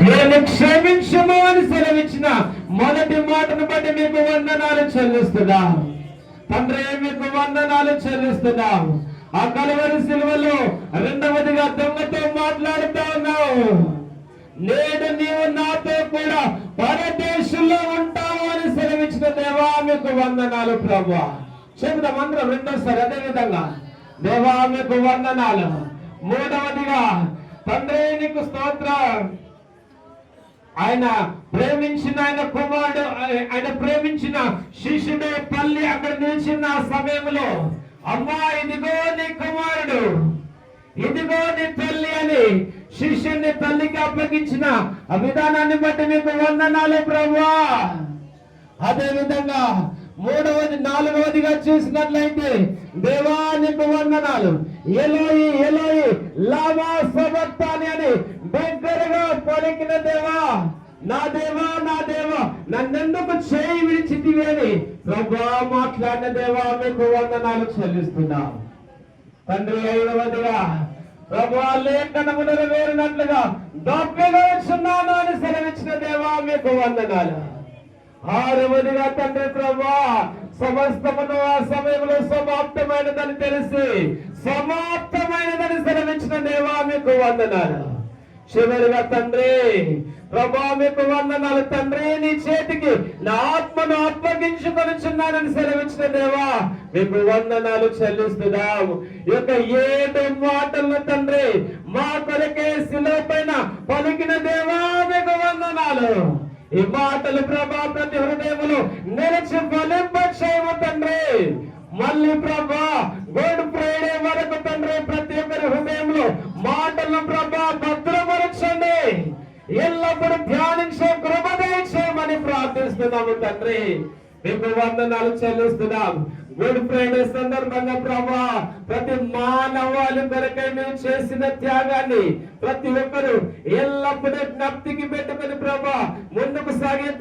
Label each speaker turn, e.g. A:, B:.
A: నేను క్షమించము అని సెలవిచ్చిన మొదటి మాటను బట్టి మీకు వందనాలు చెల్లిస్తున్నాం తండ్రి. మీకు వందనాలు చెల్లిస్తున్నాం. ఆ కలువరి సిలువలో రెండవదిగా దొంగతో మాట్లాడుతూ ఉన్నావు. నేడు నీవు నాతో కూడా పరదేశంలో ఉంటావు అని సెలవిచ్చిన దేవా మీకు వందనాలు ప్రభువా. చెబుదాం అందరం రెండోసారి అదే విధంగా. దేవా మీకు వందనాలు. మూడవదిగా తండ్రి నీకు స్తోత్రం. ఆయన ప్రేమించిన ఆయన కుమారుడు, ఆయన ప్రేమించిన శిష్యుడు తల్లి అక్కడ నిలిచిన సమయంలో, అమ్మా ఇదిగో నీ కుమారుడు, ఇదిగో నీ తల్లి అని శిష్యుని తల్లికి అప్పగించిన ఆ విధానాన్ని బట్టి మీకు వందనాలు ప్రభువా. అదే విధంగా నాలుగవదిగా చూసినట్లయితే దేవా నీకు వందనాలు. ఎలోయి ఎలోయి లామా సబక్తాని అని దగ్గరగా పలికిన దేవా, నా దేవా నా దేవా నన్నెందుకు చేయి విడిచితివి అని ప్రభువా మాట్లాడిన దేవా మీకు వందనాలు చెల్లిస్తున్నాం తండ్రి. ఐదవదిగా ప్రభువా లేఖనము నెరవేరినట్లుగా దప్పిగా వచ్చున్నాను అని సెలవిచ్చిన దేవా మీకు వందనాలు. ఆరవదిగా తండ్రి ప్రభువా సమస్తమును ఆ సమయంలో సమాప్తమైనదని తెలిసి సమాప్తమైనదని సెలవించిన దేవా మీకు వందనాలు. చివరిగా తండ్రి ప్రభువా మీకు వందనాలు తండ్రి. నీ చేతికి నా ఆత్మను అప్పగించుకొనిచున్నానని సెలవిచ్చిన దేవా మీకు వందనాలు చెల్లిస్తున్నాము. ఈ యొక్క 7 మాటలను తండ్రి మా కొరకే శిలువ పైన పలికిన దేవా మీకు వందనాలు. ఈ మాటలు ప్రభా ప్రతి హృదయములు నిలిచి ఫలింపచేయము తండ్రి. మళ్ళీ ప్రభా గుడ్ ఫ్రైడే వరకు తండ్రి ప్రతి ఒక్కరి హృదయంలో మాటలను ప్రభా భద్రపరచండి. ఎల్లప్పుడూ ధ్యానించే కృప దయచేయమని ప్రార్థిస్తున్నాము తండ్రి. మీకు వందనాలు చెల్లిస్తున్నాం. గుడ్ ఫ్రైడే సందర్భంగా ప్రభా ప్రతి మానవాళి కొరకై మేము చేసిన త్యాగాన్ని ప్రతి ఒక్కరు ఎల్లప్పుడూ జ్ఞప్తికి పెట్టుకుని ప్రభా ముందుకు సాగే